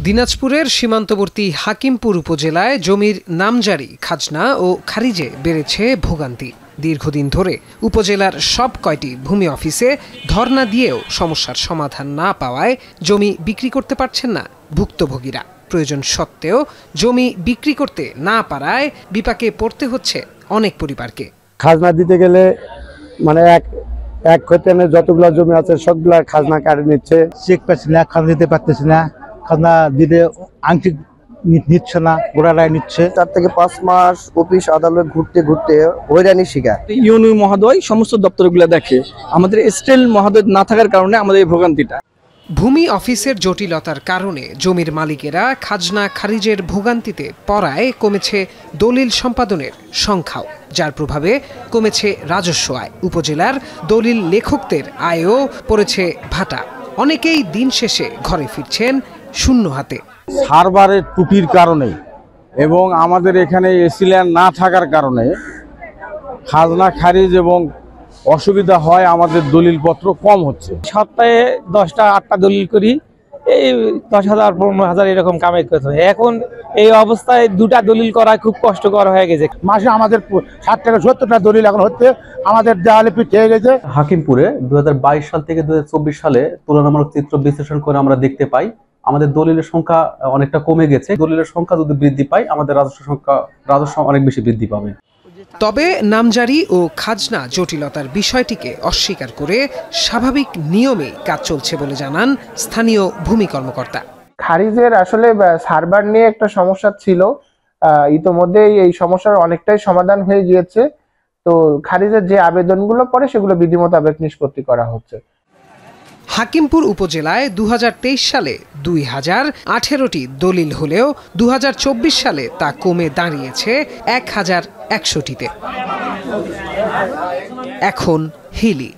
দিনাজপুরের সীমান্তবর্তী হাকিমপুর উপজেলায় জমির নামজারি, খাজনা ও খারিজে বেড়েছে ভোগান্তি। দীর্ঘদিন ধরে উপজেলার সব কয়টি ভূমি অফিসে ধর্ণা দিয়েও সমস্যার সমাধান না পাওয়ায় জমি বিক্রি করতে পারছেন না ভুক্তভোগীরা। প্রয়োজন সত্ত্বেও জমি বিক্রি করতে না পারায় বিপাকে পড়তে হচ্ছে অনেক পরিবারকে। খাজনা দিতে গেলে মানে এক খতিয়ানে যতগুলা জমি আছে সবগুলা খাজনা কাটে নিচ্ছে। চেক পাচ্ছি না, খাজনা দিতে পারতেছি না, খাজনা দিলে আংশিক নিচ্ছে না, গোড়ারায় নিচ্ছে। 4 থেকে 5 মাস অফিস আদালত ঘুরতে ঘুরতে হয়রানির শিকার। ইউনিয়ন মহোদয় সমস্ত দপ্তরগুলো দেখে, আমাদের স্টেল মহোদয় না থাকার কারণে আমাদের এই ভোগান্তিটা। ভূমি অফিসের জটিলতার কারণে জমির মালিকেরা খাজনা খারিজের ভোগান্তিতে পড়ায় কমেছে দলিল সম্পাদনের সংখ্যাও, যার প্রভাবে কমেছে রাজস্ব আয়। উপজেলার দলিল লেখকদের আয়ও পড়েছে ভাটা। অনেকেই দিন শেষে ঘরে ফিরছেন শূন্য হাতে। সার্ভারের ত্রুটির কারণে এবং আমাদের এখানে এসিল্যান্ড না থাকার কারণে খাজনা খারিজ এবং অসুবিধা হয়, আমাদের দলিলপত্র কম হচ্ছে। সপ্তাহে 10টা 8টা দলিল করি, এই 10,000 15,000 এরকম কামাই করতে হয়। এখন এই অবস্থায় 2টা দলিল করা খুব কষ্টকর হয়ে গেছে। মাসে আমাদের 60 থেকে 70টা দলিল এখন হচ্ছে, আমাদের দেওয়ালে পিঠ হয়ে গেছে। হাকিমপুরে 2022 সাল থেকে 2024 সালে তুলনামূলক চিত্র বিশ্লেষণ করে আমরা দেখতে পাই আমাদের দলিলের সংখ্যা অনেকটা কমে গেছে। দলিলের সংখ্যা যদি বৃদ্ধি পায়, আমাদের রাজস্ব অনেক বেশি বৃদ্ধি পাবে। তবে নামজারি ও খাজনা জটিলতার বিষয়টিকে অস্বীকার করে স্বাভাবিক নিয়মে কাজ চলছে বলে জানান স্থানীয় ভূমি কর্মকর্তা। খারিজের আসলে সার্ভার নিয়ে একটা সমস্যা ছিল, ইতোমধ্যেই এই সমস্যার অনেকটাই সমাধান হয়ে গিয়েছে। তো খারিজের যে আবেদনগুলো পড়ে সেগুলো বিধিমোতাবেক নিষ্পত্তি করা হচ্ছে। হাকিমপুর উপজেলায় 2023 সালে 2018টি দলিল হলেও 2024 সালে তা কমে দাঁড়িয়েছে 1100টিতে। এখন হিলি।